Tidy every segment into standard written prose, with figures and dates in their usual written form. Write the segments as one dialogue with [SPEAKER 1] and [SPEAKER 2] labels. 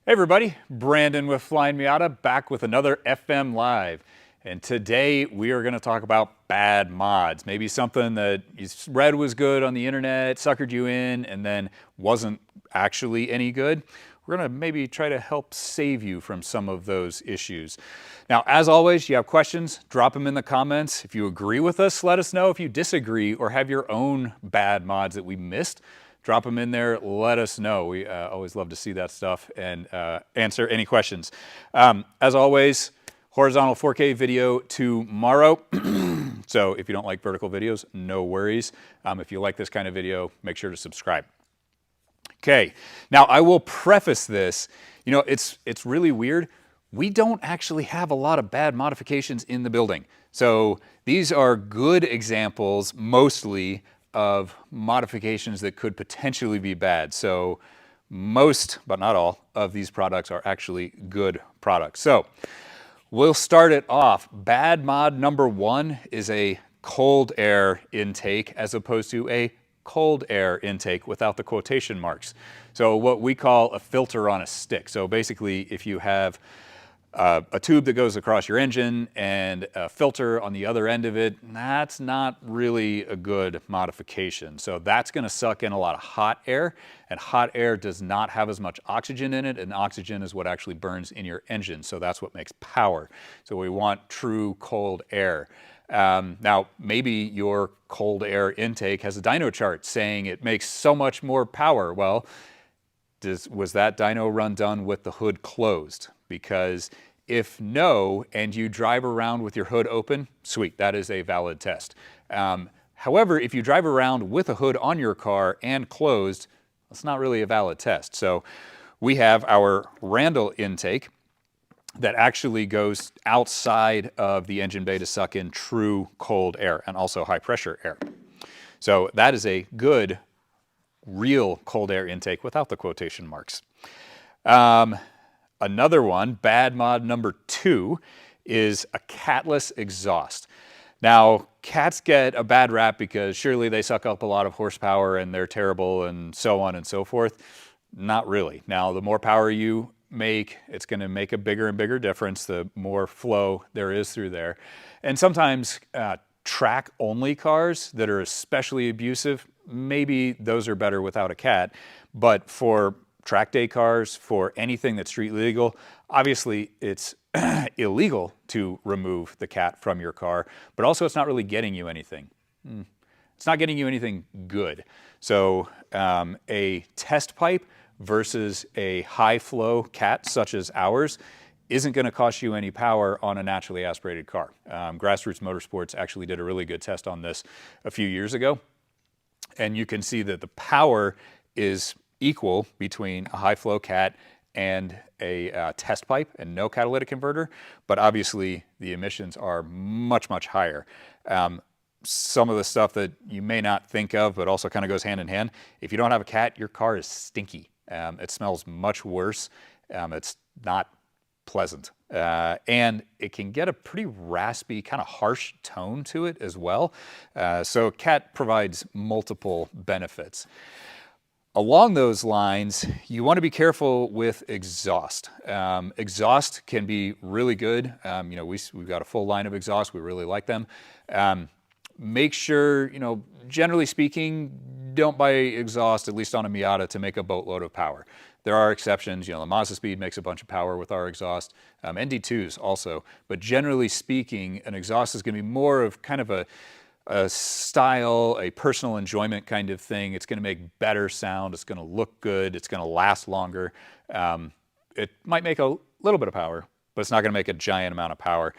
[SPEAKER 1] Hey everybody, Brandon with Flyin Miata back with another FM Live. And today we are going to talk about bad mods. Maybe something that you read was good on the internet, suckered you in, and then wasn't actually any good. We're going to maybe try to help save you from some of those issues. Now, as always, you have questions, drop them in the comments. If you agree with us, let us know. If you disagree or have your own bad mods that we missed, drop them in there, let us know. We always love to see that stuff and answer any questions. As always, horizontal 4K video tomorrow. So if you don't like vertical videos, no worries. If you like this kind of video, make sure to subscribe. Okay, now I will preface this. You know, it's really weird. We don't actually have a lot of bad modifications in the building. So these are good examples, mostly, of modifications that could potentially be bad. So most, but not all, of these products are actually good products. So we'll start it off. Bad mod number one is a cold air intake as opposed to a cold air intake without the quotation marks. So what we call a filter on a stick. So basically, if you have a tube that goes across your engine and a filter on the other end of it, that's not really a good modification. So that's going to suck in a lot of hot air, and hot air does not have as much oxygen in it, and oxygen is what actually burns in your engine. So that's what makes power. So we want true cold air. Now, maybe your cold air intake has a dyno chart saying it makes so much more power. Well, was that dyno run done with the hood closed? Because if no, and you drive around with your hood open, sweet, that is a valid test. However, if you drive around with a hood on your car and closed, that's not really a valid test. So we have our Randall intake that actually goes outside of the engine bay to suck in true cold air and also high pressure air. So that is a good, real cold air intake without the quotation marks. Another one, bad mod number two, is a catless exhaust. Now, cats get a bad rap because surely they suck up a lot of horsepower and they're terrible and so on and so forth. Not really. Now, the more power you make, it's going to make a bigger and bigger difference, the more flow there is through there. And sometimes track-only cars that are especially abusive, maybe those are better without a cat. But for track day cars, for anything that's street legal, obviously it's illegal to remove the cat from your car, but also it's not really getting you anything. It's not getting you anything good. So a test pipe versus a high flow cat such as ours isn't going to cost you any power on a naturally aspirated car. Grassroots Motorsports actually did a really good test on this a few years ago. And you can see that the power is equal between a high flow cat and a test pipe and no catalytic converter, but obviously the emissions are much, much higher. Some of the stuff that you may not think of, but also kind of goes hand in hand. If you don't have a cat, your car is stinky. It smells much worse. It's not pleasant. And it can get a pretty raspy, kind of harsh tone to it as well. So cat provides multiple benefits. Along those lines, you want to be careful with exhaust. Exhaust can be really good. You know, we've got a full line of exhaust. We really like them. Make sure, you know, generally speaking, don't buy exhaust, at least on a Miata, to make a boatload of power. There are exceptions. You know, the Mazda Speed makes a bunch of power with our exhaust. ND2s also. But generally speaking, an exhaust is going to be more of kind of a style, a personal enjoyment kind of thing. It's going to make better sound. It's going to look good. It's going to last longer. It might make a little bit of power, but it's not going to make a giant amount of power.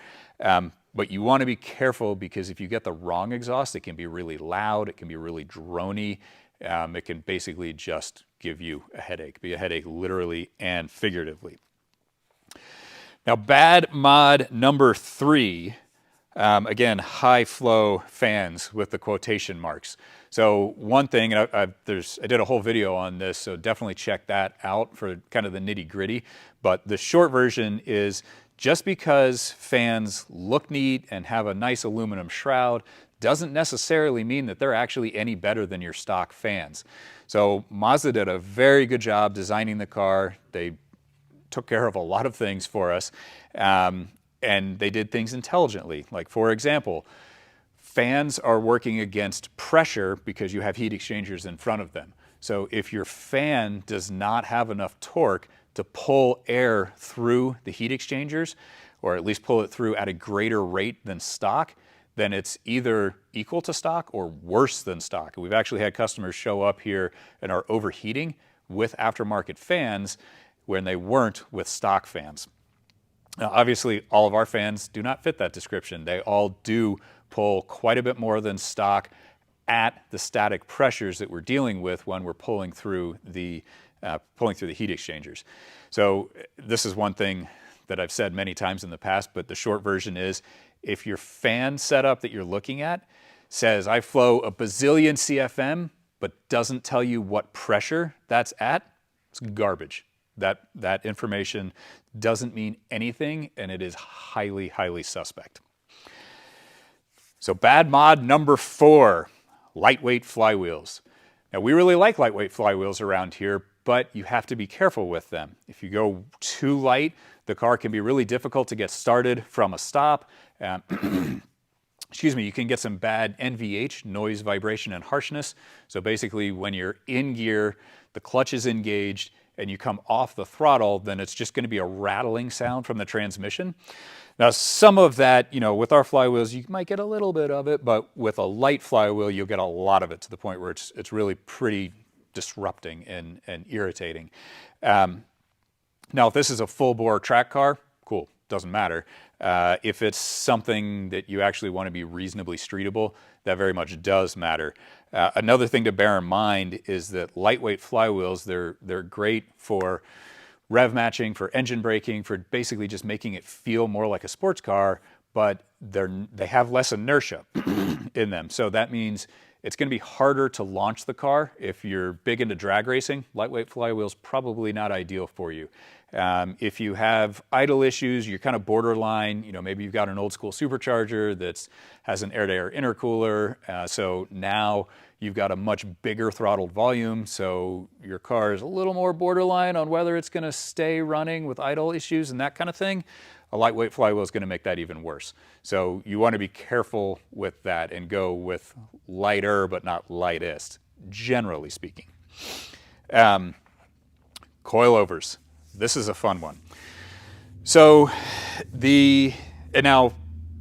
[SPEAKER 1] But you want to be careful because if you get the wrong exhaust, it can be really loud. It can be really droney. It can basically just give you a headache, be a headache literally and figuratively. Now, bad mod number three. Again, high flow fans with the quotation marks. So one thing, and I did a whole video on this, so definitely check that out for kind of the nitty gritty. But the short version is just because fans look neat and have a nice aluminum shroud doesn't necessarily mean that they're actually any better than your stock fans. So Mazda did a very good job designing the car. They took care of a lot of things for us, and they did things intelligently. Like, for example, fans are working against pressure because you have heat exchangers in front of them. So if your fan does not have enough torque to pull air through the heat exchangers, or at least pull it through at a greater rate than stock, then it's either equal to stock or worse than stock. We've actually had customers show up here and are overheating with aftermarket fans when they weren't with stock fans. Now, obviously, all of our fans do not fit that description. They all do pull quite a bit more than stock at the static pressures that we're dealing with when we're pulling through the heat exchangers. So this is one thing that I've said many times in the past, but the short version is, if your fan setup that you're looking at says I flow a bazillion CFM, but doesn't tell you what pressure that's at, it's garbage. That information doesn't mean anything, and it is highly, highly suspect. So bad mod number 4, lightweight flywheels. Now, we really like lightweight flywheels around here, but you have to be careful with them. If you go too light, the car can be really difficult to get started from a stop. Excuse me, you can get some bad NVH, noise, vibration, and harshness. So basically, when you're in gear, the clutch is engaged, and you come off the throttle, then it's just going to be a rattling sound from the transmission. Now, some of that, with our flywheels, you might get a little bit of it, but with a light flywheel, you'll get a lot of it, to the point where it's really pretty disrupting and irritating. Now, if this is a full-bore track car, cool, doesn't matter. If it's something that you actually want to be reasonably streetable, that very much does matter. Another thing to bear in mind is that lightweight flywheels, they're great for rev matching, for engine braking, for basically just making it feel more like a sports car, but they have less inertia in them. So that means it's going to be harder to launch the car. If you're big into drag racing, lightweight flywheels probably not ideal for you. If you have idle issues, you're kind of borderline, maybe you've got an old school supercharger that has an air-to-air intercooler, so now you've got a much bigger throttled volume, so your car is a little more borderline on whether it's going to stay running with idle issues and that kind of thing. A lightweight flywheel is going to make that even worse. So you want to be careful with that and go with lighter but not lightest, generally speaking. Coilovers. This is a fun one. So now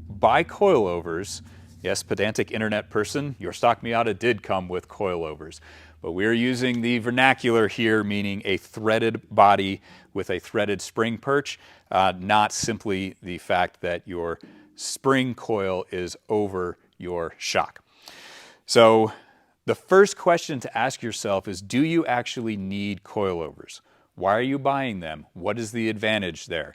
[SPEAKER 1] by coilovers, yes, pedantic internet person, your stock Miata did come with coilovers, but we're using the vernacular here, meaning a threaded body with a threaded spring perch, not simply the fact that your spring coil is over your shock. So the first question to ask yourself is, do you actually need coilovers? Why are you buying them? What is the advantage there?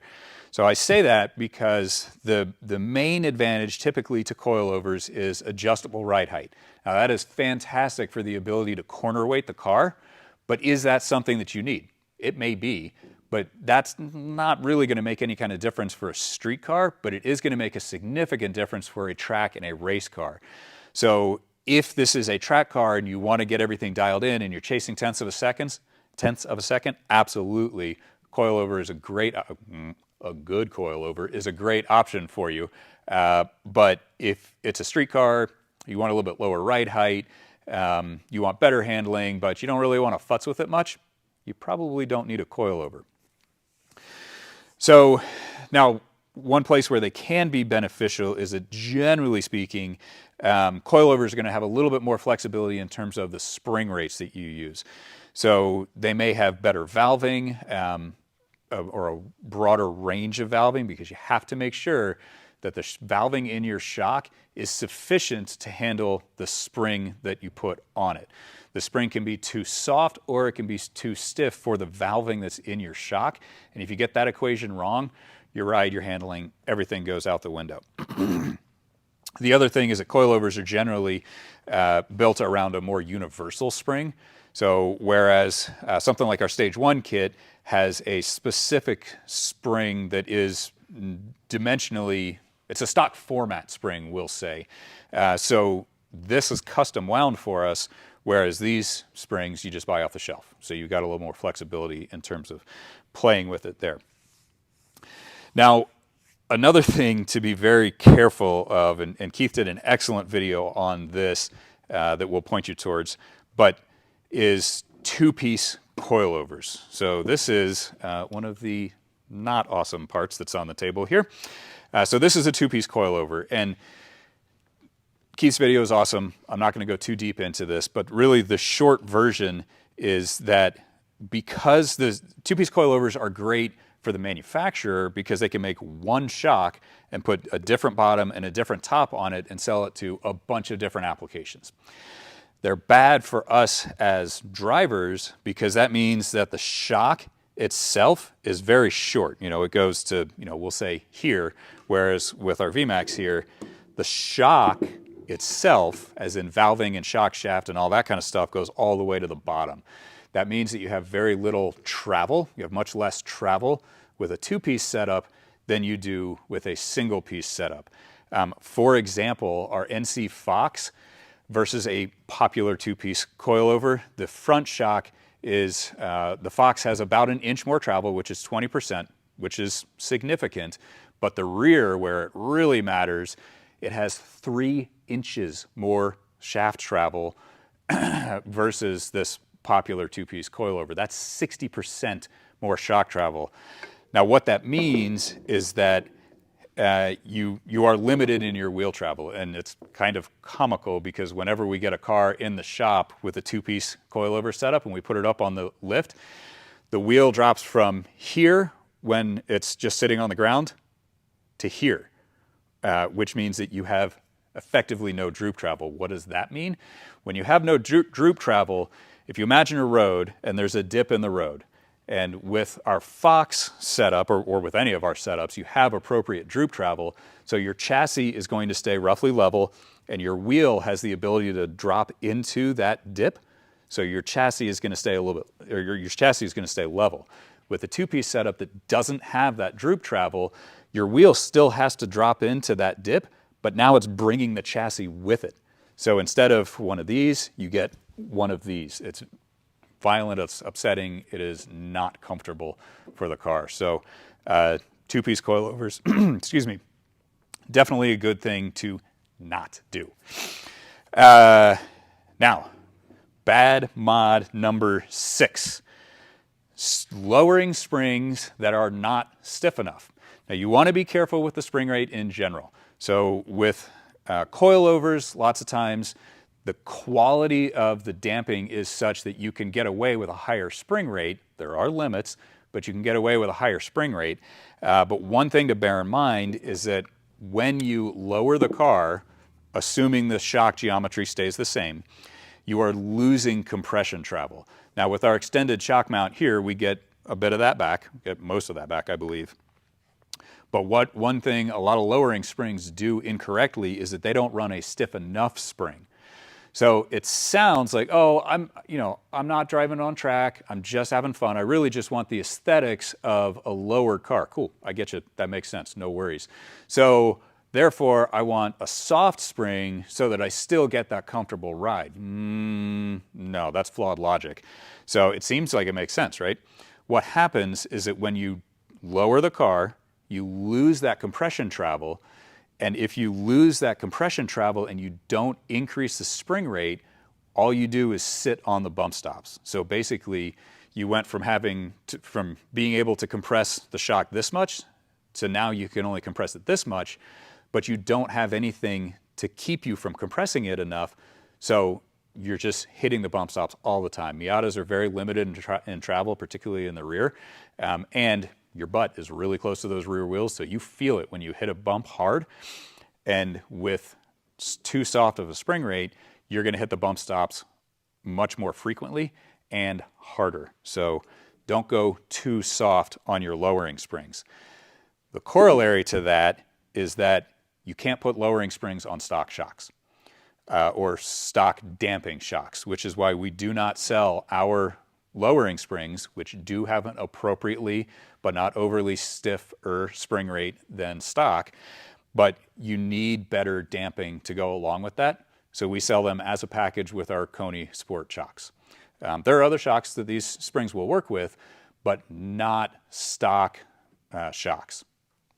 [SPEAKER 1] So I say that because the main advantage typically to coilovers is adjustable ride height. Now, that is fantastic for the ability to corner weight the car, but is that something that you need? It may be, but that's not really going to make any kind of difference for a street car, but it is going to make a significant difference for a track and a race car. So if this is a track car and you want to get everything dialed in and you're chasing tenths of a second, absolutely, coilover is a good coilover is a great option for you. But if it's a street car, you want a little bit lower ride height, you want better handling, but you don't really want to futz with it much, you probably don't need a coilover. So now, one place where they can be beneficial is that, generally speaking, coilovers are going to have a little bit more flexibility in terms of the spring rates that you use. So they may have better valving or a broader range of valving, because you have to make sure that the valving in your shock is sufficient to handle the spring that you put on it. The spring can be too soft or it can be too stiff for the valving that's in your shock. And if you get that equation wrong, your ride, your handling, everything goes out the window. The other thing is that coilovers are generally built around a more universal spring. So whereas something like our Stage 1 kit has a specific spring that is dimensionally, it's a stock format spring, we'll say. So this is custom wound for us, whereas these springs you just buy off the shelf. So you've got a little more flexibility in terms of playing with it there. Now, another thing to be very careful of, and Keith did an excellent video on this that we'll point you towards, but is two-piece coilovers. So this is one of the not awesome parts that's on the table here. So this is a two-piece coilover, and Keith's video is awesome. I'm not going to go too deep into this, but really the short version is that because the two-piece coilovers are great for the manufacturer because they can make one shock and put a different bottom and a different top on it and sell it to a bunch of different applications. They're bad for us as drivers because that means that the shock itself is very short. You know, it goes to, you know, we'll say here, whereas with our VMAX here, the shock itself, as in valving and shock shaft and all that kind of stuff, goes all the way to the bottom. That means that you have very little travel. You have much less travel with a two-piece setup than you do with a single-piece setup. For example, our NC Fox versus a popular two-piece coilover, the front shock is, the Fox has about an inch more travel, which is 20%, which is significant. But the rear, where it really matters, it has 3 inches more shaft travel versus this popular two-piece coilover. That's 60% more shock travel. Now what that means is that you are limited in your wheel travel, and it's kind of comical because whenever we get a car in the shop with a two-piece coilover setup and we put it up on the lift, the wheel drops from here when it's just sitting on the ground to here, which means that you have effectively no droop travel. What does that mean? When you have no droop travel, if you imagine a road and there's a dip in the road, and with our Fox setup, or with any of our setups, you have appropriate droop travel, so your chassis is going to stay roughly level, and your wheel has the ability to drop into that dip, so your chassis is going to stay a little bit, or your chassis is going to stay level. With a two-piece setup that doesn't have that droop travel, your wheel still has to drop into that dip, but now it's bringing the chassis with it. So instead of one of these, you get one of these. It's violent, it's upsetting, it is not comfortable for the car. So two-piece coilovers, excuse me, definitely a good thing to not do. Now, bad mod number 6, lowering springs that are not stiff enough. Now you want to be careful with the spring rate in general. So with coilovers, lots of times, the quality of the damping is such that you can get away with a higher spring rate. There are limits, but you can get away with a higher spring rate. But one thing to bear in mind is that when you lower the car, assuming the shock geometry stays the same, you are losing compression travel. Now with our extended shock mount here, we get a bit of that back, get most of that back, I believe. But one thing a lot of lowering springs do incorrectly is that they don't run a stiff enough spring. So it sounds like, oh, I'm not driving on track, I'm just having fun, I really just want the aesthetics of a lower car. Cool, I get you, that makes sense, no worries. So therefore, I want a soft spring so that I still get that comfortable ride. No, that's flawed logic. So it seems like it makes sense, right? What happens is that when you lower the car, you lose that compression travel. And if you lose that compression travel and you don't increase the spring rate, all you do is sit on the bump stops. So basically, you went from from being able to compress the shock this much to now you can only compress it this much, but you don't have anything to keep you from compressing it enough. So you're just hitting the bump stops all the time. Miatas are very limited in travel, particularly in the rear. And your butt is really close to those rear wheels, so you feel it when you hit a bump hard. And with too soft of a spring rate, you're going to hit the bump stops much more frequently and harder. So don't go too soft on your lowering springs. The corollary to that is that you can't put lowering springs on stock shocks or stock damping shocks, which is why we do not sell our lowering springs, which do have an appropriately but not overly stiffer spring rate than stock, but you need better damping to go along with that. So we sell them as a package with our Coney Sport shocks. There are other shocks that these springs will work with, but not stock shocks.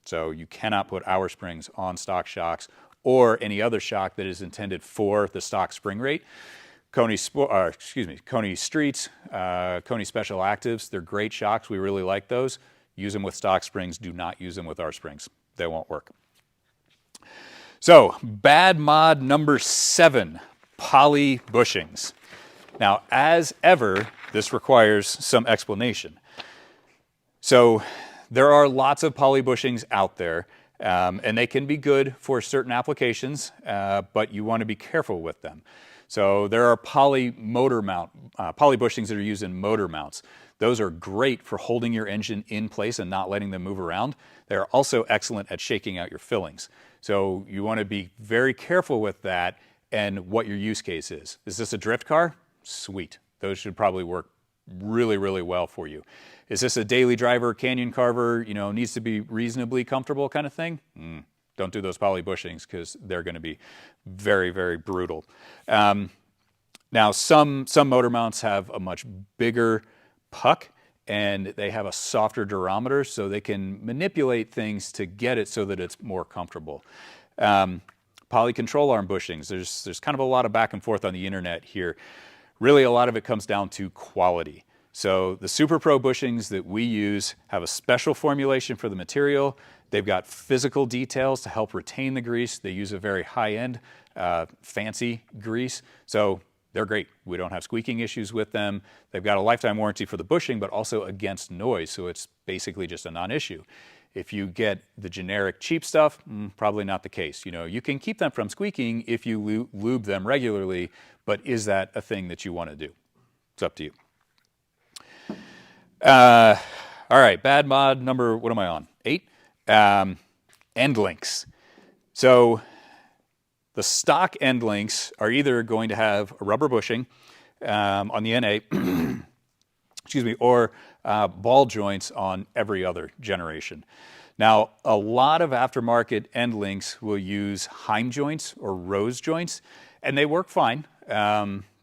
[SPEAKER 1] So you cannot put our springs on stock shocks or any other shock that is intended for the stock spring rate. Coney Streets, Coney Special Actives, they're great shocks. We really like those. Use them with stock springs. Do not use them with our springs. They won't work. So, bad mod number 7, poly bushings. Now, as ever, this requires some explanation. So, there are lots of poly bushings out there, and they can be good for certain applications, but you want to be careful with them. So there are poly bushings that are used in motor mounts. Those are great for holding your engine in place and not letting them move around. They're also excellent at shaking out your fillings. So you want to be very careful with that and what your use case is. Is this a drift car? Sweet. Those should probably work really, really well for you. Is this a daily driver, canyon carver, needs to be reasonably comfortable kind of thing? Don't do those poly bushings because they're going to be very, very brutal. Now, some motor mounts have a much bigger puck and they have a softer durometer, so they can manipulate things to get it so that it's more comfortable. Poly control arm bushings, there's kind of a lot of back and forth on the internet here. Really, a lot of it comes down to quality. So the Super Pro bushings that we use have a special formulation for the material. They've got physical details to help retain the grease. They use a very high-end, fancy grease. So they're great. We don't have squeaking issues with them. They've got a lifetime warranty for the bushing, but also against noise. So it's basically just a non-issue. If you get the generic cheap stuff, probably not the case. You can keep them from squeaking if you lube them regularly, but is that a thing that you want to do? It's up to you. All right, bad mod number, what am I on? 8? End links. So the stock end links are either going to have a rubber bushing on the NA, or ball joints on every other generation. Now, a lot of aftermarket end links will use Heim joints or rose joints, and they work fine.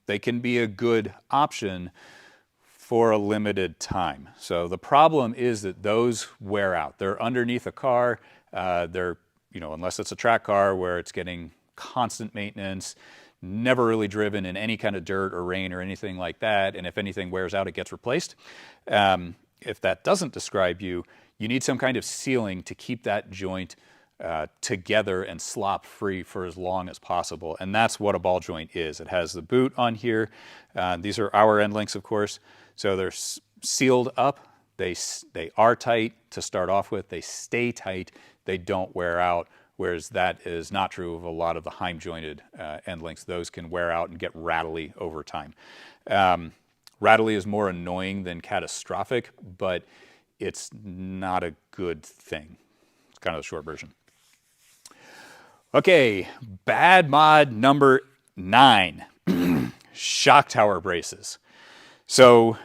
[SPEAKER 1] They can be a good option for a limited time. So the problem is that those wear out. They're underneath a car. They're, unless it's a track car where it's getting constant maintenance, never really driven in any kind of dirt or rain or anything like that. And if anything wears out, it gets replaced. If that doesn't describe you, you need some kind of sealing to keep that joint together and slop free for as long as possible. And that's what a ball joint is. It has the boot on here. These are our end links, of course. So they're sealed up. They are tight to start off with. They stay tight. They don't wear out, whereas that is not true of a lot of the Heim jointed end links. Those can wear out and get rattly over time. Rattly is more annoying than catastrophic, but it's not a good thing. It's kind of the short version. Okay, bad mod number 9, shock tower braces. So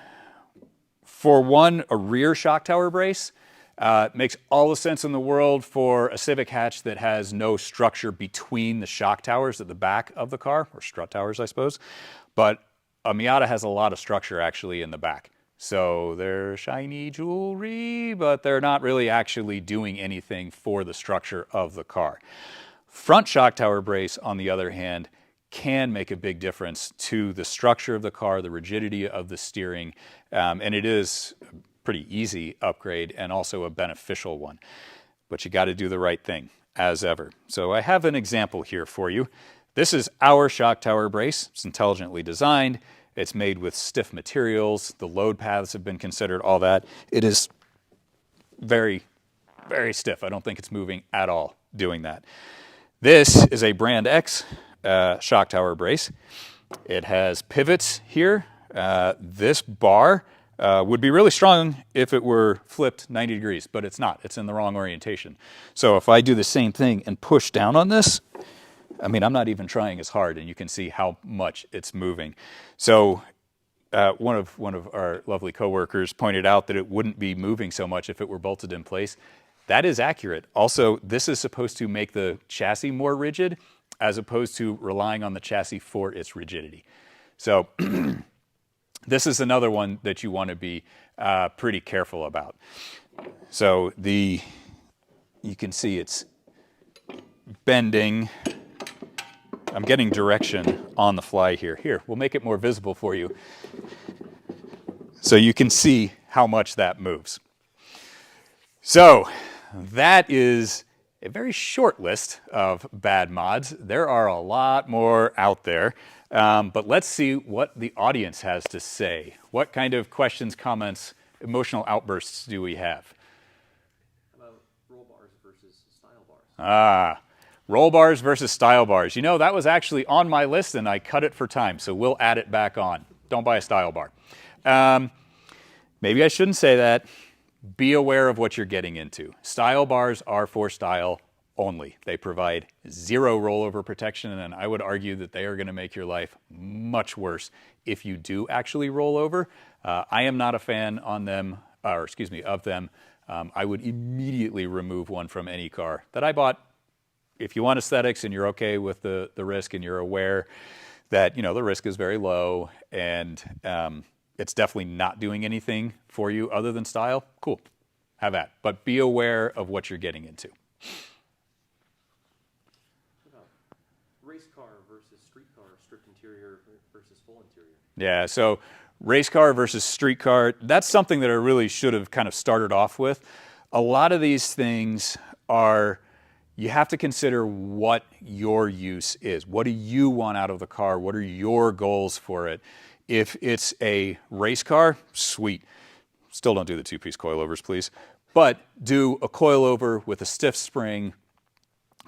[SPEAKER 1] for one, a rear shock tower brace makes all the sense in the world for a Civic hatch that has no structure between the shock towers at the back of the car, or strut towers, I suppose. But a Miata has a lot of structure actually in the back. So they're shiny jewelry, but they're not really actually doing anything for the structure of the car. Front shock tower brace, on the other hand, can make a big difference to the structure of the car, the rigidity of the steering, and it is a pretty easy upgrade and also a beneficial one. But you got to do the right thing, as ever. So I have an example here for you. This is our shock tower brace. It's intelligently designed. It's made with stiff materials. The load paths have been considered, all that. It is very, very stiff. I don't think it's moving at all doing that. This is a Brand X shock tower brace. It has pivots here. This bar would be really strong if it were flipped 90 degrees, but it's not. It's in the wrong orientation. So if I do the same thing and push down on this, I mean, I'm not even trying as hard, and you can see how much it's moving. So one of our lovely coworkers pointed out that it wouldn't be moving so much if it were bolted in place. That is accurate. Also, this is supposed to make the chassis more rigid as opposed to relying on the chassis for its rigidity. So This is another one that you want to be pretty careful about. So you can see it's bending. I'm getting direction on the fly here. Here, we'll make it more visible for you. So you can see how much that moves. So that is a very short list of bad mods. There are a lot more out there, but let's see what the audience has to say. What kind of questions, comments, emotional outbursts do we have?
[SPEAKER 2] How about roll bars versus style bars?
[SPEAKER 1] Roll bars versus style bars. You know, that was actually on my list and I cut it for time, so we'll add it back on. Don't buy a style bar. Maybe I shouldn't say that. Be aware of what you're getting into. Style bars are for style only. They provide zero rollover protection, and I would argue that they are going to make your life much worse if you do actually roll over. I am not a fan of them. I would immediately remove one from any car that I bought. If you want aesthetics and you're okay with the risk and you're aware that, you know, the risk is very low and it's definitely not doing anything for you other than style, cool, have that. But be aware of what you're getting into.
[SPEAKER 2] What about race car versus street car, stripped interior versus full interior?
[SPEAKER 1] Yeah, so race car versus street car, that's something that I really should have kind of started off with. A lot of these things are, you have to consider what your use is. What do you want out of the car? What are your goals for it? If it's a race car, sweet. Still don't do the two-piece coilovers, please. But do a coilover with a stiff spring,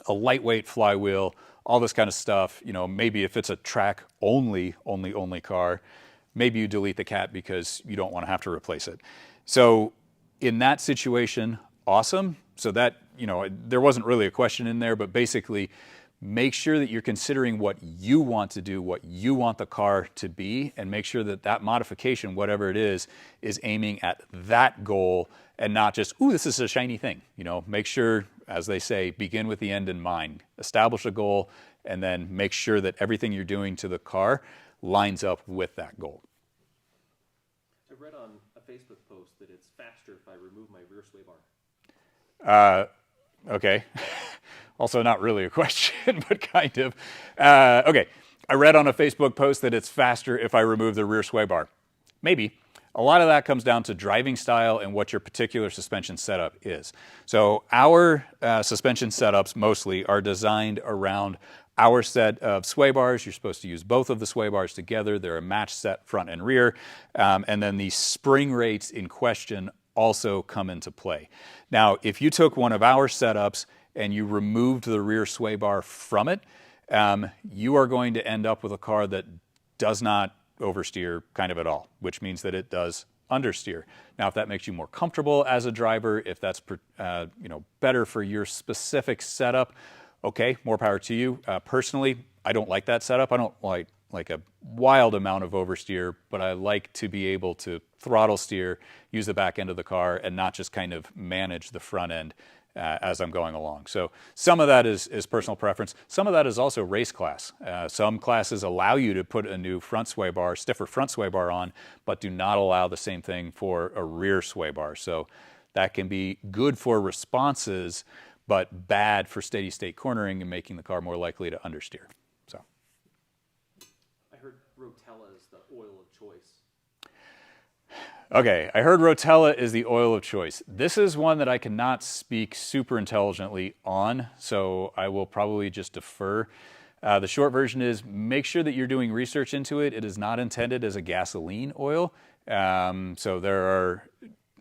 [SPEAKER 1] a lightweight flywheel, all this kind of stuff. You know, maybe if it's a track only car, maybe you delete the cat because you don't want to have to replace it. So in that situation, awesome. So that, you know, there wasn't really a question in there, but basically make sure that you're considering what you want to do, what you want the car to be, and make sure that that modification, whatever it is aiming at that goal and not just, ooh, this is a shiny thing. You know, make sure, as they say, begin with the end in mind. Establish a goal and then make sure that everything you're doing to the car lines up with that goal.
[SPEAKER 2] I read on a Facebook post that it's faster if I remove my rear sway bar.
[SPEAKER 1] Okay. Also not really a question, but kind of. Okay. I read on a Facebook post that it's faster if I remove the rear sway bar. Maybe. A lot of that comes down to driving style and what your particular suspension setup is. So our suspension setups mostly are designed around our set of sway bars. You're supposed to use both of the sway bars together. They're a match set front and rear. And then the spring rates in question also come into play. Now, if you took one of our setups and you removed the rear sway bar from it, you are going to end up with a car that does not oversteer kind of at all, which means that it does understeer. Now, if that makes you more comfortable as a driver, if that's better for your specific setup, okay, more power to you. Personally, I don't like that setup. I don't like a wild amount of oversteer, but I like to be able to throttle steer, use the back end of the car, and not just kind of manage the front end as I'm going along. So some of that is personal preference. Some of that is also race class. Some classes allow you to put a new front sway bar, stiffer front sway bar on, but do not allow the same thing for a rear sway bar. So that can be good for responses, but bad for steady state cornering and making the car more likely to understeer. So
[SPEAKER 2] I heard Rotella is the oil of choice.
[SPEAKER 1] Okay, I heard Rotella is the oil of choice. This is one that I cannot speak super intelligently on, so I will probably just defer. The short version is make sure that you're doing research into it. It is not intended as a gasoline oil. So there are,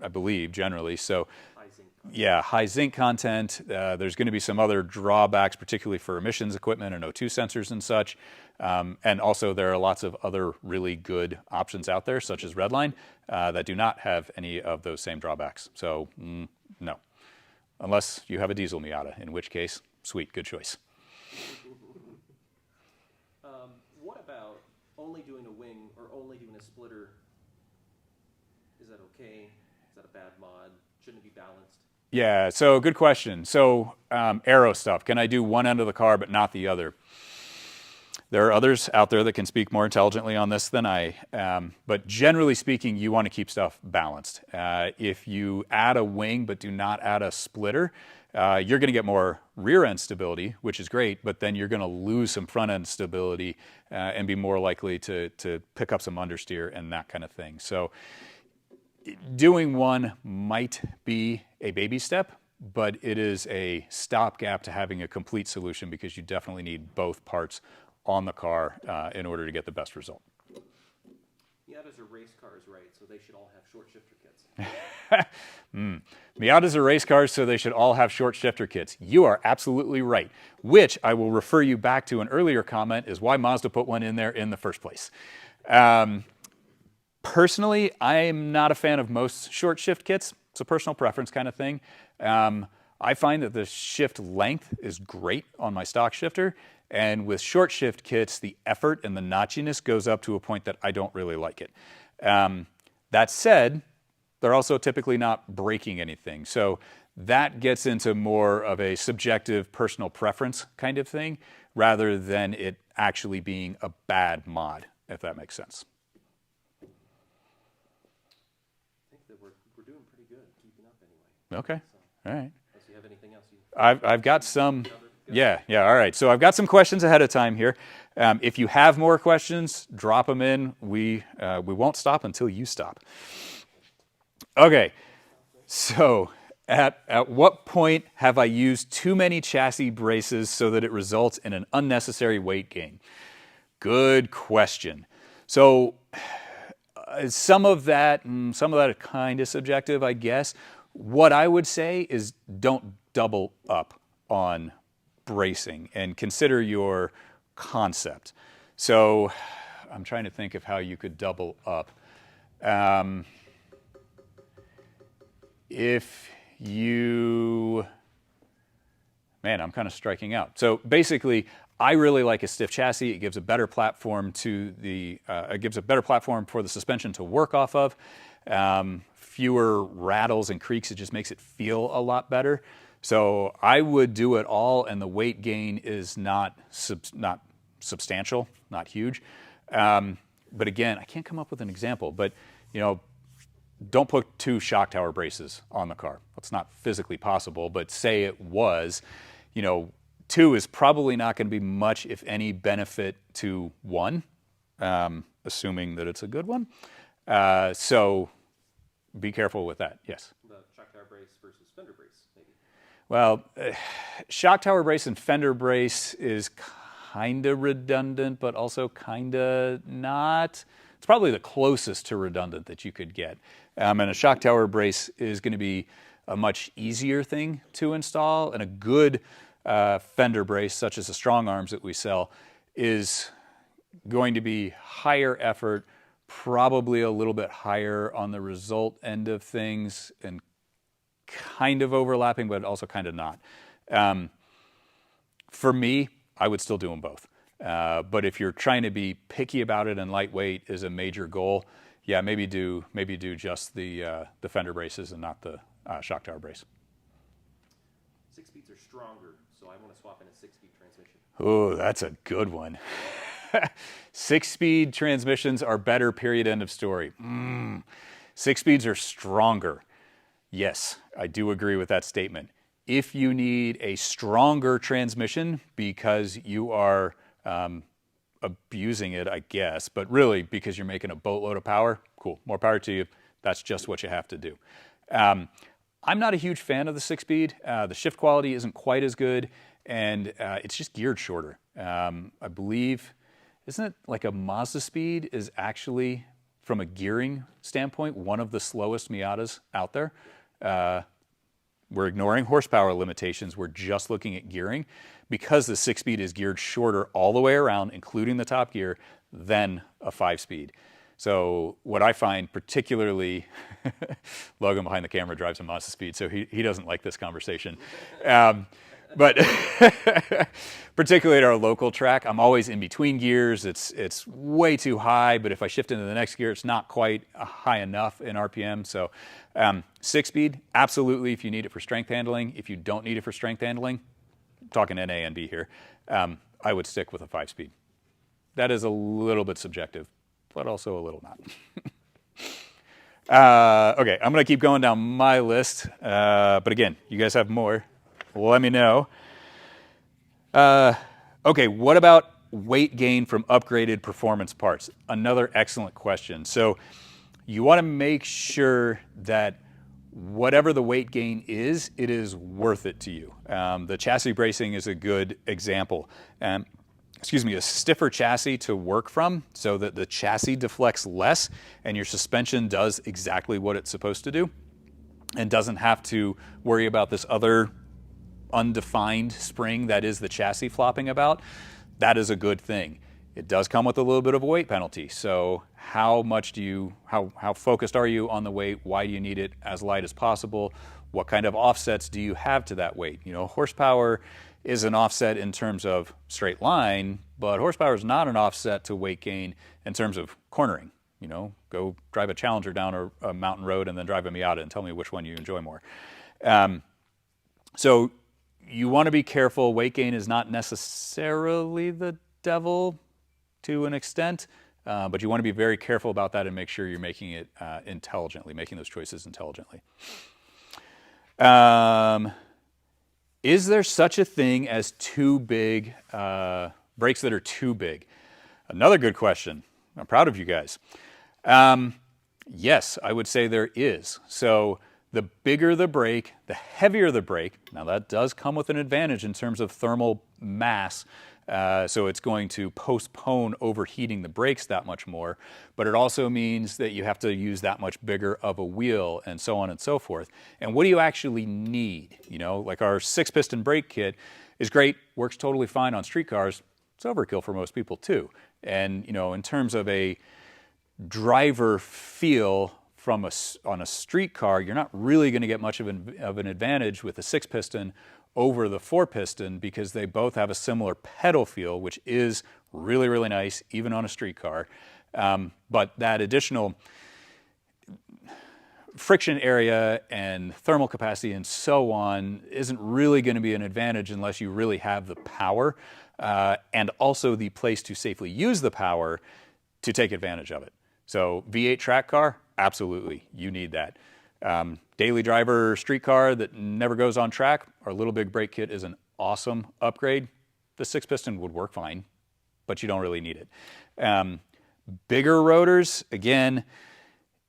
[SPEAKER 1] I believe, generally, high zinc content. There's going to be some other drawbacks, particularly for emissions equipment and O2 sensors and such. And also there are lots of other really good options out there, such as Redline, that do not have any of those same drawbacks. So no, unless you have a diesel Miata, in which case, sweet, good choice.
[SPEAKER 2] What about only doing a wing or only doing a splitter? Is that okay? Is that a bad mod? Shouldn't it be balanced?
[SPEAKER 1] Yeah, so good question. So aero stuff, can I do one end of the car but not the other? There are others out there that can speak more intelligently on this than I, but generally speaking, you want to keep stuff balanced. If you add a wing but do not add a splitter, you're going to get more rear end stability, which is great, but then you're going to lose some front end stability and be more likely to pick up some understeer and that kind of thing. So doing one might be a baby step, but it is a stopgap to having a complete solution because you definitely need both parts on the car in order to get the best result.
[SPEAKER 2] Miatas are race cars, right? So they should all have short shifter kits.
[SPEAKER 1] Miatas are race cars, so they should all have short shifter kits. You are absolutely right, which I will refer you back to an earlier comment is why Mazda put one in there in the first place. Personally, I'm not a fan of most short shift kits. It's a personal preference kind of thing. I find that the shift length is great on my stock shifter, and with short shift kits, the effort and the notchiness goes up to a point that I don't really like it. That said, they're also typically not breaking anything. So that gets into more of a subjective personal preference kind of thing, rather than it actually being a bad mod, if that makes sense.
[SPEAKER 2] I think that we're doing pretty good keeping up anyway.
[SPEAKER 1] Okay,
[SPEAKER 2] So,
[SPEAKER 1] all right.
[SPEAKER 2] unless you have anything else you...
[SPEAKER 1] I've got some, yeah, all right. So I've got some questions ahead of time here. If you have more questions, drop them in. We won't stop until you stop. Okay, so at what point have I used too many chassis braces so that it results in an unnecessary weight gain? Good question. So some of that is kind of subjective, I guess. What I would say is don't double up on bracing and consider your concept. So I'm trying to think of how you could double up. If you, man, I'm kind of striking out. So basically, I really like a stiff chassis. It gives a better platform to the, it gives a better platform for the suspension to work off of. Fewer rattles and creaks. It just makes it feel a lot better. So I would do it all, and the weight gain is not substantial, not huge. But again, I can't come up with an example. But you know, don't put 2 shock tower braces on the car. That's not physically possible. But say it was, you know, 2 is probably not going to be much, if any, benefit to 1, assuming that it's a good one. So be careful with that. Yes.
[SPEAKER 2] The shock tower brace versus fender brace, maybe.
[SPEAKER 1] Well, shock tower brace and fender brace is kind of redundant, but also kind of not. It's probably the closest to redundant that you could get. And a shock tower brace is going to be a much easier thing to install, and a good fender brace, such as the strong arms that we sell, is going to be higher effort, probably a little bit higher on the result end of things, and kind of overlapping, but also kind of not. For me, I would still do them both. But if you're trying to be picky about it and lightweight is a major goal, yeah, maybe do just the fender braces and not the shock tower brace.
[SPEAKER 2] 6 speeds are stronger, so I want to swap in a 6-speed transmission.
[SPEAKER 1] Oh, that's a good one. 6-speed transmissions are better, period, end of story. 6 speeds are stronger. Yes, I do agree with that statement. If you need a stronger transmission because you are abusing it, I guess, but really because you're making a boatload of power, cool, more power to you. That's just what you have to do. I'm not a huge fan of the 6-speed. The shift quality isn't quite as good, and it's just geared shorter. I believe, isn't it like a Mazda speed is actually, from a gearing standpoint, one of the slowest Miatas out there. We're ignoring horsepower limitations. We're just looking at gearing. Because the 6-speed is geared shorter all the way around, including the top gear, than a 5-speed. So what I find particularly, Logan behind the camera drives a Mazda speed, so he doesn't like this conversation. But particularly at our local track, I'm always in between gears. It's way too high, but if I shift into the next gear, it's not quite high enough in RPM. So 6-speed, absolutely if you need it for strength handling. If you don't need it for strength handling, talking NA and B here, I would stick with a 5-speed. that is a little bit subjective, but also a little not. Okay, I'm going to keep going down my list, but again, you guys have more. Let me know. Okay, what about weight gain from upgraded performance parts? Another excellent question. So you want to make sure that whatever the weight gain is, it is worth it to you. The chassis bracing is a good example. Excuse me, a stiffer chassis to work from so that the chassis deflects less and your suspension does exactly what it's supposed to do and doesn't have to worry about this other undefined spring that is the chassis flopping about. That is a good thing. It does come with a little bit of a weight penalty. So how focused are you on the weight? Why do you need it as light as possible? What kind of offsets do you have to that weight? You know, horsepower is an offset in terms of straight line, but horsepower is not an offset to weight gain in terms of cornering. You know, go drive a Challenger down a mountain road and then drive a Miata and tell me which one you enjoy more. So you want to be careful. Weight gain is not necessarily the devil to an extent, but you want to be very careful about that and make sure you're making it intelligently, making those choices intelligently. Is there such a thing as too big, brakes that are too big? Another good question. I'm proud of you guys. Yes, I would say there is. So the bigger the brake, the heavier the brake. Now that does come with an advantage in terms of thermal mass. So it's going to postpone overheating the brakes that much more, but it also means that you have to use that much bigger of a wheel and so on and so forth. And what do you actually need? You know, like our 6-piston brake kit is great, works totally fine on street cars. It's overkill for most people too. And, you know, in terms of a driver feel on a street car, you're not really going to get much of an advantage with a 6-piston over the 4-piston because they both have a similar pedal feel, which is really, really nice, even on a street car. But that additional friction area and thermal capacity and so on isn't really going to be an advantage unless you really have the power and also the place to safely use the power to take advantage of it. So V8 track car, absolutely, you need that. Daily driver street car that never goes on track, our little big brake kit is an awesome upgrade. The 6-piston would work fine, but you don't really need it. Bigger rotors, again,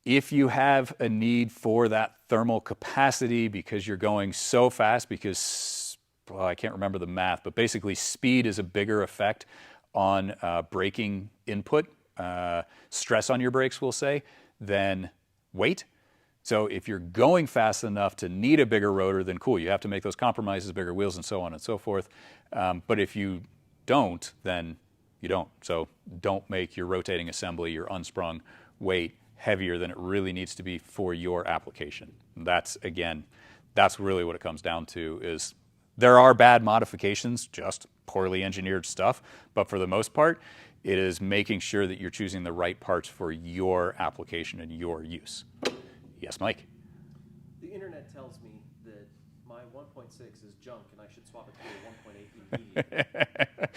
[SPEAKER 1] if you have a need for that thermal capacity because you're going so fast, because, well, I can't remember the math, but basically speed is a bigger effect on braking input, stress on your brakes, we'll say, than weight. So if you're going fast enough to need a bigger rotor, then cool, you have to make those compromises, bigger wheels and so on and so forth. But if you don't, then you don't. So don't make your rotating assembly, your unsprung weight heavier than it really needs to be for your application. That's, again, that's really what it comes down to. Is there are bad modifications, just poorly engineered stuff, but for the most part, it is making sure that you're choosing the right parts for your application and your use. Yes, Mike?
[SPEAKER 2] The internet tells me that my 1.6 is junk and I should swap it to a 1.8 immediately.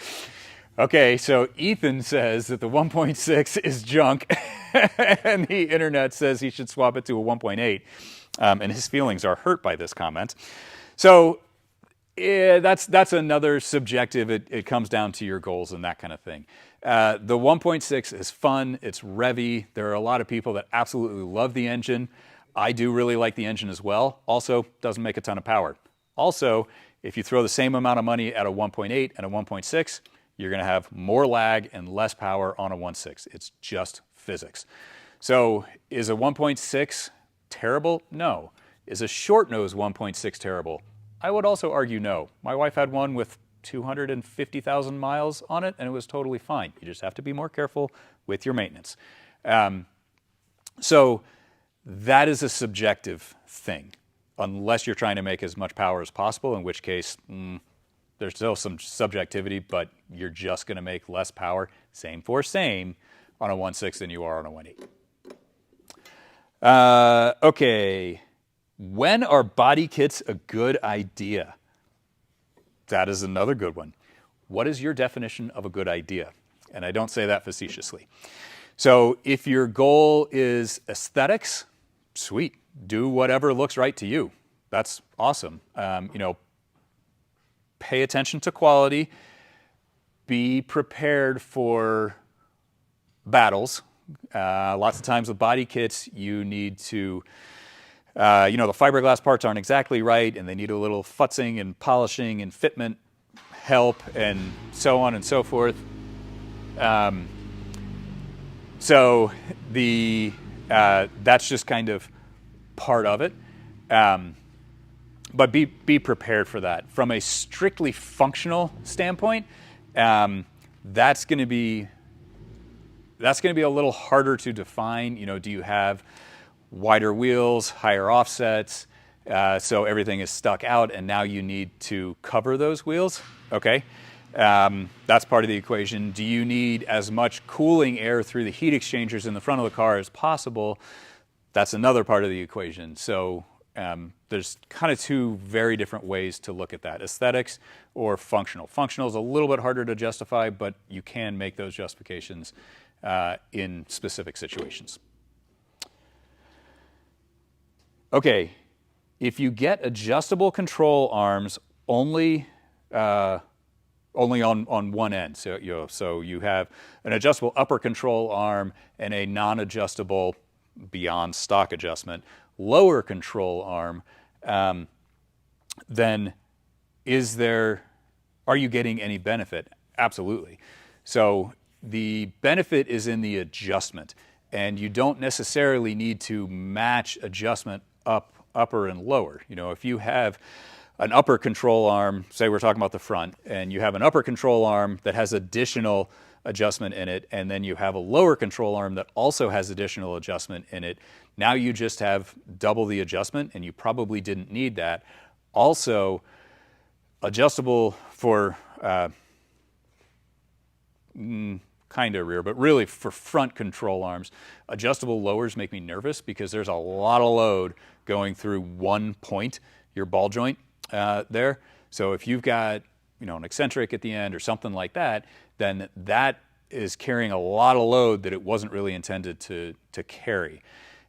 [SPEAKER 1] Okay, so Ethan says that the 1.6 is junk and the internet says he should swap it to a 1.8. And his feelings are hurt by this comment. So that's another subjective. It comes down to your goals and that kind of thing. The 1.6 is fun. It's revvy. There are a lot of people that absolutely love the engine. I do really like the engine as well. Also, doesn't make a ton of power. Also, if you throw the same amount of money at a 1.8 and a 1.6, you're going to have more lag and less power on a 1.6. It's just physics. So is a 1.6 terrible? No. Is a short nose 1.6 terrible? I would also argue no. My wife had one with 250,000 miles on it and it was totally fine. You just have to be more careful with your maintenance. So that is a subjective thing, unless you're trying to make as much power as possible, in which case there's still some subjectivity, but you're just going to make less power, same for same, on a 1.6 than you are on a 1.8. Okay, when are body kits a good idea? That is another good one. What is your definition of a good idea? and I don't say that facetiously. So if your goal is aesthetics, sweet, do whatever looks right to you. That's awesome. Pay attention to quality, be prepared for battles. Lots of times with body kits, you need to, the fiberglass parts aren't exactly right, and they need a little futzing and polishing and fitment help and so on and so forth. So that's just kind of part of it. But be prepared for that. From a strictly functional standpoint, that's going to be a little harder to define. Do you have wider wheels, higher offsets, so everything is stuck out, and now you need to cover those wheels? Okay, that's part of the equation. Do you need as much cooling air through the heat exchangers in the front of the car as possible? That's another part of the equation. So there's kind of two very different ways to look at that, aesthetics or functional. Functional is a little bit harder to justify, but you can make those justifications in specific situations. Okay, if you get adjustable control arms only on one end, so you have an adjustable upper control arm and a non-adjustable beyond stock adjustment lower control arm, then are you getting any benefit? Absolutely. So the benefit is in the adjustment, and you don't necessarily need to match adjustment upper and lower. If you have an upper control arm, say we're talking about the front, and you have an upper control arm that has additional adjustment in it, and then you have a lower control arm that also has additional adjustment in it, now you just have double the adjustment, and you probably didn't need that. Also, adjustable for kind of rear, but really for front control arms, adjustable lowers make me nervous because there's a lot of load going through one point, your ball joint there. So if you've got an eccentric at the end or something like that, then that is carrying a lot of load that it wasn't really intended to carry.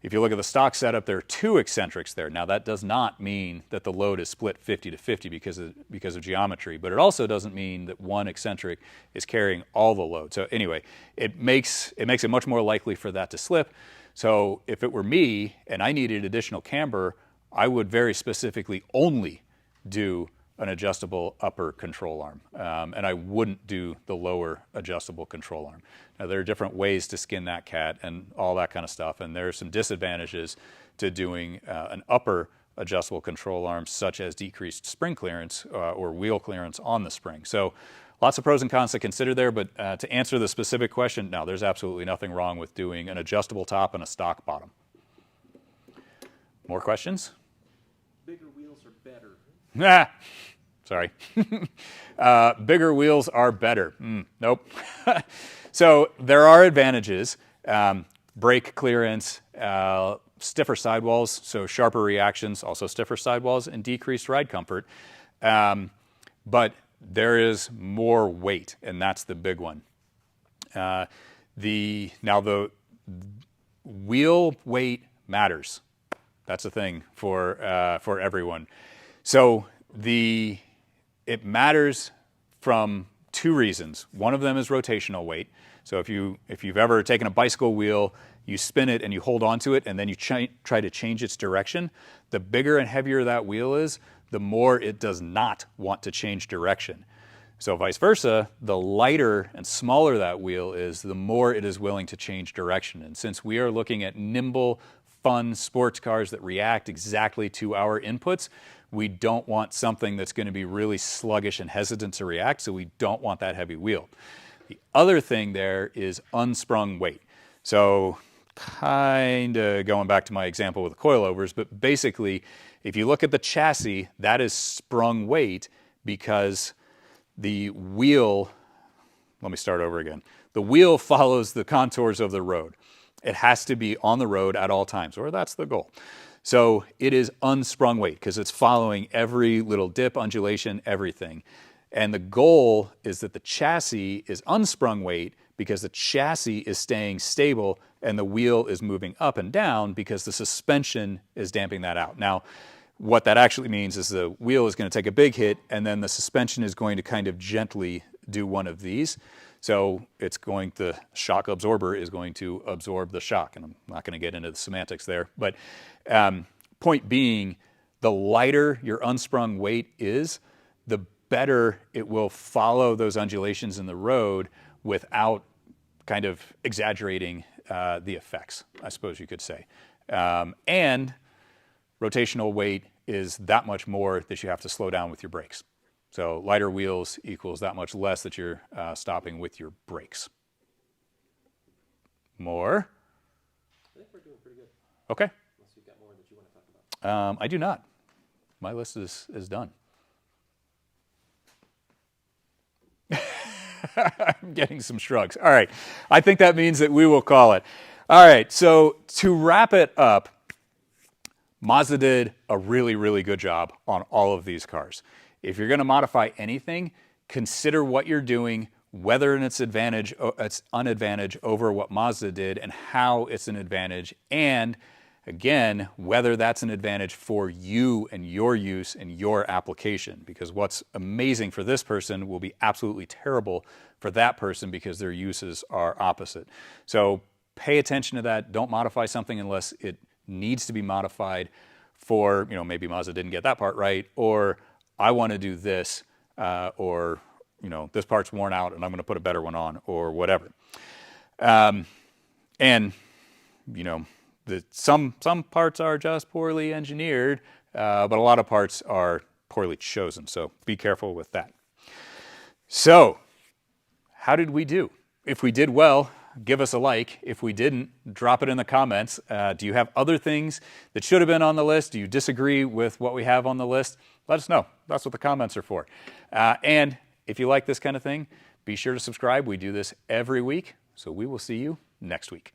[SPEAKER 1] If you look at the stock setup, there are two eccentrics there. Now that does not mean that the load is split 50-50 because of geometry, but it also doesn't mean that one eccentric is carrying all the load. So anyway, it makes it much more likely for that to slip. So if it were me and I needed additional camber, I would very specifically only do an adjustable upper control arm, and I wouldn't do the lower adjustable control arm. Now there are different ways to skin that cat and all that kind of stuff, and there are some disadvantages to doing an upper adjustable control arm, such as decreased spring clearance or wheel clearance on the spring. So lots of pros and cons to consider there, but to answer the specific question, no, there's absolutely nothing wrong with doing an adjustable top and a stock bottom. More questions?
[SPEAKER 2] Bigger wheels are better.
[SPEAKER 1] Sorry. Bigger wheels are better. Nope. So there are advantages. Brake clearance, stiffer sidewalls, so sharper reactions, also stiffer sidewalls, and decreased ride comfort. But there is more weight, and that's the big one. The wheel weight matters. That's a thing for everyone. So it matters from two reasons. One of them is rotational weight. So if you've ever taken a bicycle wheel, you spin it and you hold onto it, and then you try to change its direction, the bigger and heavier that wheel is, the more it does not want to change direction. So vice versa, the lighter and smaller that wheel is, the more it is willing to change direction. And since we are looking at nimble, fun sports cars that react exactly to our inputs, we don't want something that's going to be really sluggish and hesitant to react, so we don't want that heavy wheel. The other thing there is unsprung weight. So kind of going back to my example with the coilovers, but basically, if you look at the chassis, that is sprung weight because the wheel, let me start over again. The wheel follows the contours of the road. It has to be on the road at all times, or that's the goal. So it is unsprung weight because it's following every little dip, undulation, everything. And the goal is that the chassis is unsprung weight because the chassis is staying stable and the wheel is moving up and down because the suspension is damping that out. Now, what that actually means is the wheel is going to take a big hit and then the suspension is going to kind of gently do one of these. So the shock absorber is going to absorb the shock. And I'm not going to get into the semantics there. But point being, the lighter your unsprung weight is, the better it will follow those undulations in the road without kind of exaggerating the effects, I suppose you could say. And rotational weight is that much more that you have to slow down with your brakes. So lighter wheels equals that much less that you're stopping with your brakes. More?
[SPEAKER 2] I think we're doing pretty good.
[SPEAKER 1] Okay.
[SPEAKER 2] Unless you've got more that you want to talk about.
[SPEAKER 1] I do not. My list is done. I'm getting some shrugs. All right. I think that means that we will call it. All right. So to wrap it up, Mazda did a really, really good job on all of these cars. If you're going to modify anything, consider what you're doing, whether it's an advantage over what Mazda did and how it's an advantage, and again, whether that's an advantage for you and your use and your application, because what's amazing for this person will be absolutely terrible for that person because their uses are opposite. So pay attention to that. Don't modify something unless it needs to be modified for, maybe Mazda didn't get that part right, or I want to do this, or, this part's worn out and I'm going to put a better one on, or whatever. Some parts are just poorly engineered, but a lot of parts are poorly chosen. So be careful with that. So how did we do? If we did well, give us a like. If we didn't, drop it in the comments. Do you have other things that should have been on the list? Do you disagree with what we have on the list? Let us know. That's what the comments are for. And if you like this kind of thing, be sure to subscribe. We do this every week. So we will see you next week.